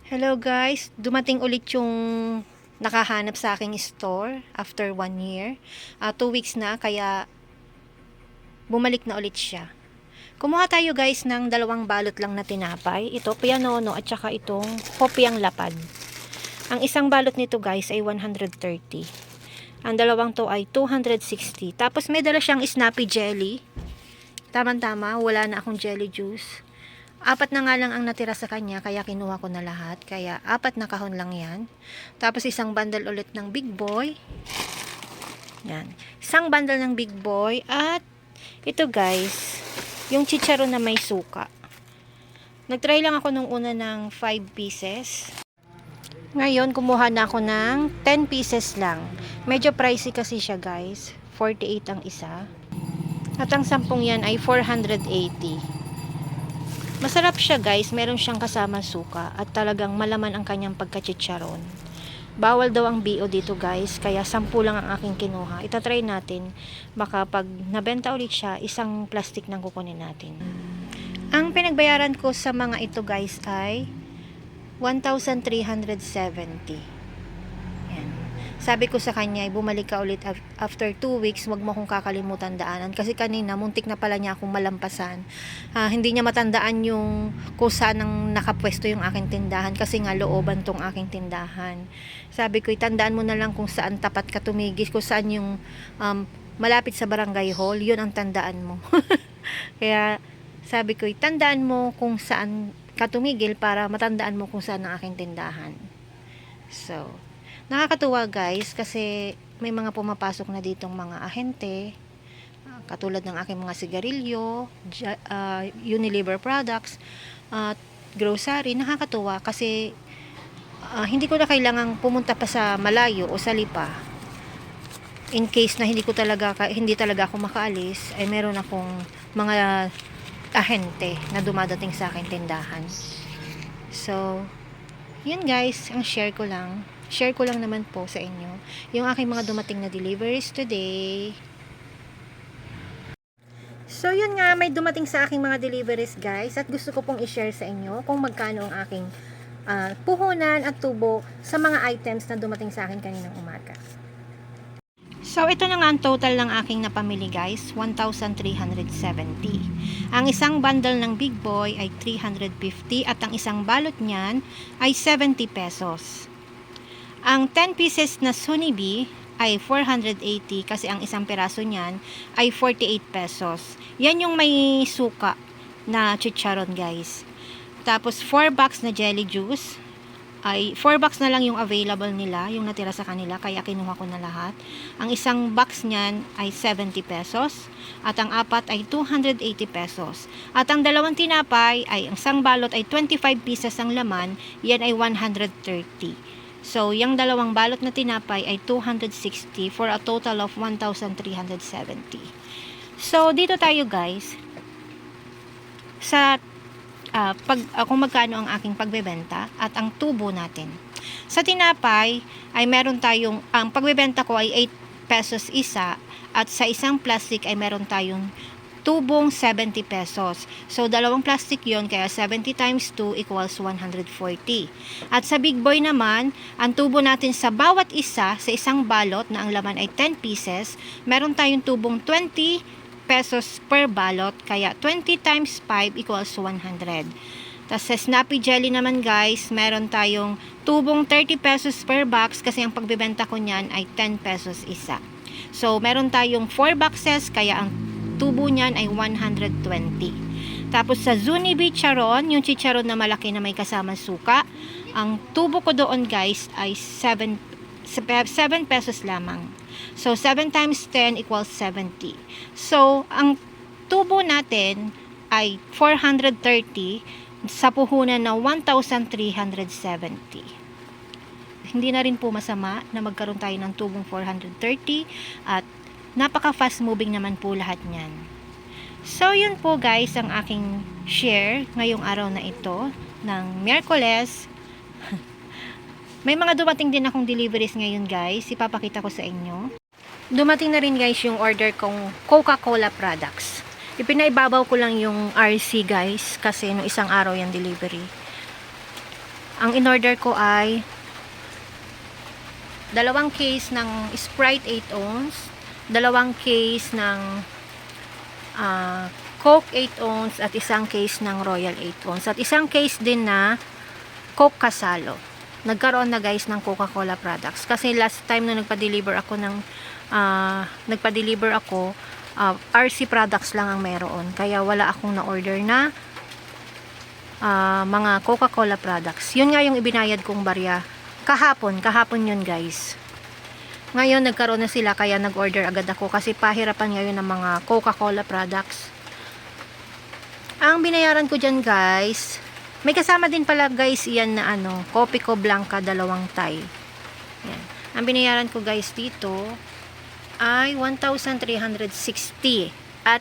Hello guys, dumating ulit yung nakahanap sa aking store after 1 year. 2 weeks na, kaya bumalik na ulit siya. Kumuha tayo guys ng dalawang balot lang na tinapay. Ito, pianono at saka itong hopyang lapad. Ang isang balot nito guys ay 130. Ang dalawang to ay 260. Tapos may dala siyang snappy jelly. Tama-tama, wala na akong jelly juice. 4 na nga lang ang natira sa kanya, kaya kinuha ko na lahat. Kaya 4 na kahon lang yan. Tapos isang bundle ulit ng Big Boy. Yan. Isang bundle ng Big Boy. At ito guys, yung chicharon na may suka. Nagtry lang ako nung una ng 5 pieces. Ngayon, kumuha na ako ng 10 pieces lang. Medyo pricey kasi siya guys. 48 ang isa. At ang 10 yan ay 480. Masarap siya guys, meron siyang kasama suka at talagang malaman ang kanyang pagkachicharon. Bawal daw ang BO dito guys, kaya 10 lang ang aking kinuha. Itatry natin, baka pag nabenta ulit siya, isang plastic nang kukunin natin. Ang pinagbayaran ko sa mga ito guys ay 1,370. Sabi ko sa kanya, bumalik ka ulit after 2 weeks, wag mo akong kakalimutan daanan. Kasi kanina, muntik na pala niya akong malampasan. Hindi niya matandaan yung kung saan ang nakapwesto yung aking tindahan. Kasi nga, looban tong aking tindahan. Sabi ko, tandaan mo na lang kung saan tapat ka tumigil, kung saan yung malapit sa barangay hall, yun ang tandaan mo. Kaya, sabi ko, tandaan mo kung saan ka tumigil para matandaan mo kung saan ang aking tindahan. So, nakakatuwa guys kasi may mga pumapasok na ditong mga ahente katulad ng aking mga sigarilyo, Unilever products at grocery. Nakakatuwa kasi hindi ko na kailangang pumunta pa sa malayo o sa Lipa. In case na hindi talaga ako makaalis, ay meron akong mga ahente na dumadating sa aking tindahan. So, yun guys, ang share ko lang naman po sa inyo yung aking mga dumating na deliveries today. So yun nga, may dumating sa aking mga deliveries guys, at gusto ko pong i-share sa inyo kung magkano ang aking puhunan at tubo sa mga items na dumating sa akin kaninang umaga. So ito na nga ang total ng aking napamili guys, 1,370. Ang isang bundle ng Big Boy ay 350 at ang isang balot niyan ay 70 pesos. Ang 10 pieces na Sunibi ay 480 kasi ang isang piraso niyan ay 48 pesos. Yan yung may suka na chicharon guys. Tapos 4 box na jelly juice ay 4 box na lang yung available nila, yung natira sa kanila, kaya kinuha ko na lahat. Ang isang box niyan ay 70 pesos at ang 4 ay 280 pesos. At ang dalawang tinapay ay ang isang balot ay 25 pieces ang laman, yan ay 130. So, yung dalawang balot na tinapay ay 260 for a total of 1,370. So, dito tayo guys sa kung magkano ang aking pagbebenta at ang tubo natin. Sa tinapay ay meron tayong, ang pagbebenta ko ay 8 pesos isa at sa isang plastic ay meron tayong tubong 70 pesos. So, dalawang plastic yon, kaya 70 times 2 equals 140. At sa Big Boy naman, ang tubo natin sa bawat isa, sa isang balot na ang laman ay 10 pieces, meron tayong tubong 20 pesos per balot, kaya 20 times 5 equals 100. Tapos sa Snappy Jelly naman guys, meron tayong tubong 30 pesos per box kasi ang pagbebenta ko niyan ay 10 pesos isa. So, meron tayong 4 boxes, kaya ang tubo niyan ay 120. Tapos sa Zunibi Charon, yung chicharon na malaki na may kasama suka, ang tubo ko doon guys ay 7 pesos lamang. So 7 times 10 equals 70. So ang tubo natin ay 430 sa puhunan na 1,370. Hindi na rin po masama na magkaroon tayo ng tubong 430 at napaka fast moving naman po lahat niyan. So yun po guys ang aking share ngayong araw na ito ng Miyerkules. May mga dumating din akong deliveries ngayon guys, ipapakita ko sa inyo. Dumating na rin guys yung order kong Coca-Cola products. Ipinaibabaw ko lang yung RC guys kasi no isang araw yung delivery. Ang in-order ko ay dalawang case ng Sprite 8 ounce, dalawang case ng Coke 8 ounce at isang case ng Royal 8 ounce at isang case din na Coke Kasalo. Nagkaroon na guys ng Coca-Cola products kasi last time na nagpa-deliver ako RC products lang ang meron, kaya wala akong na-order na mga Coca-Cola products. Yun nga yung ibinayad kong barya kahapon yun guys. Ngayon nagkaroon na sila kaya nag-order agad ako kasi pahirapan ngayon ng mga Coca-Cola products. Ang binayaran ko dyan guys, may kasama din pala guys yan na Copico Blanca dalawang Thai. Yan. Ang binayaran ko guys dito ay 1,360 at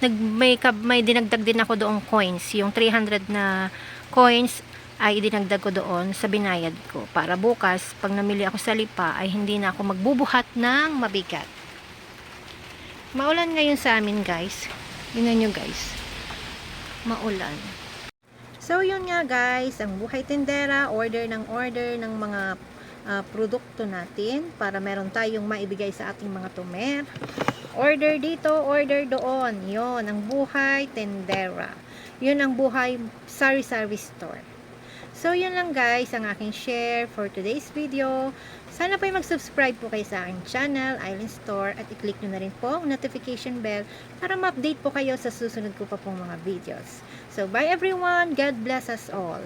may dinagdag din ako doong coins. Yung 300 na coins ay dinagdag ko doon sa binayad ko para bukas pag namili ako sa Lipa ay hindi na ako magbubuhat ng mabigat. Maulan ngayon sa amin guys. Tingnan nyo guys, maulan. So yun nga guys, ang Buhay Tindera, order ng mga produkto natin para meron tayong maibigay sa ating mga tumer. Order dito, order doon. Yun ang Buhay Tindera. Yun ang Buhay Sari-Sari Store. So yun lang guys ang aking share for today's video. Sana po mag-subscribe po kayo sa aking channel, Island Store, at i-click nyo na rin po ang notification bell para ma-update po kayo sa susunod ko pa pong mga videos. So bye everyone, God bless us all.